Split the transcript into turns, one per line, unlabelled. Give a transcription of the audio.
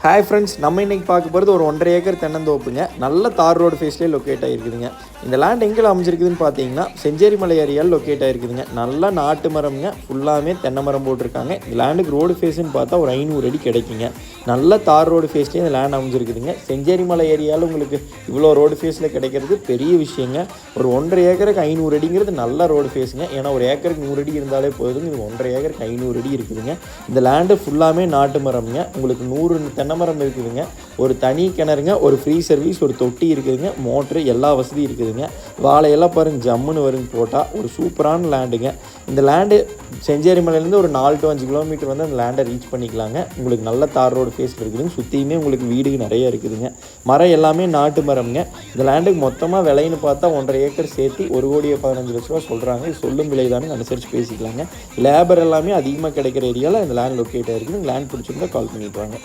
Hi friends, நம்ம இன்றைக்கி பார்க்க போகிறது ஒரு 1.5 ஏக்கர் தென்னந்தோப்புங்க. நல்ல தார் ரோடு ஃபேஸ்லேயே லொக்கேட் ஆகிருக்குதுங்க. இந்த லேண்ட் எங்கே அமைஞ்சிருக்குதுன்னு பார்த்தீங்கன்னா செஞ்சேரிமலை ஏரியாவில் லொக்கேட் ஆகிருக்குதுங்க. நல்லா நாட்டு மரம்ங்க, ஃபுல்லாமே தென்னை மரம் போட்டிருக்காங்க. இந்த லேண்டுக்கு ரோடு ஃபேஸ்ன்னு பார்த்தா ஒரு 500 அடி கிடைக்குங்க. நல்ல தார் ரோடு ஃபேஸ்லேயே இந்த லேண்ட் அமைஞ்சிருக்குதுங்க. செஞ்சேரிமலை ஏரியாவில் உங்களுக்கு இவ்வளோ ரோடு ஃபேஸில் கிடைக்கிறது பெரிய விஷயங்க. ஒரு 1.5 ஏக்கருக்கு 500 அடிங்கிறது நல்ல ரோடு ஃபேஸுங்க. ஏன்னா ஒரு ஏக்கருக்கு 100 அடி இருந்தாலே போதுங்க. இது 1.5 ஏக்கருக்கு 500 அடி இருக்குதுங்க. இந்த லேண்டு ஃபுல்லாமே நாட்டு மரம்ங்க. உங்களுக்கு 100 தென்னை மரம் இருக்குதுங்க. ஒரு தனி கிணறுங்க, ஒரு ஃப்ரீ சர்வீஸ், ஒரு தொட்டி இருக்குதுங்க, மோட்ரு எல்லா வசதியும் இருக்குதுங்க. வாழையெல்லாம் பாருங்க ஜம்முன்னு வருங்க போட்டால். ஒரு சூப்பரான லேண்டுங்க. இந்த லேண்டு செஞ்சேரிமலையிலேருந்து ஒரு 4 to 5 கிலோமீட்டர் வந்து அந்த லேண்டை ரீச் பண்ணிக்கலாங்க. உங்களுக்கு நல்ல தார் ரோடு ஃபேஸில் இருக்குதுங்க. சுற்றியுமே உங்களுக்கு வீடு நிறைய இருக்குதுங்க. மரம் எல்லாமே நாட்டு மரம்ங்க. இந்த லேண்டுக்கு மொத்தமாக விலைன்னு பார்த்தா 1.5 ஏக்கர் சேர்த்து 1,15,00,000 சொல்கிறாங்க. இது சொல்லும் விலை தானே, அனுசரித்து பேசிக்கலாங்க. லேபர் எல்லாமே அதிகமாக கிடைக்கிற ஏரியாவில் இந்த லேண்ட் லொக்கேட் ஆகிருக்குது. லேண்ட் பிடிச்சிருந்தா கால் பண்ணிட்டு வாங்க.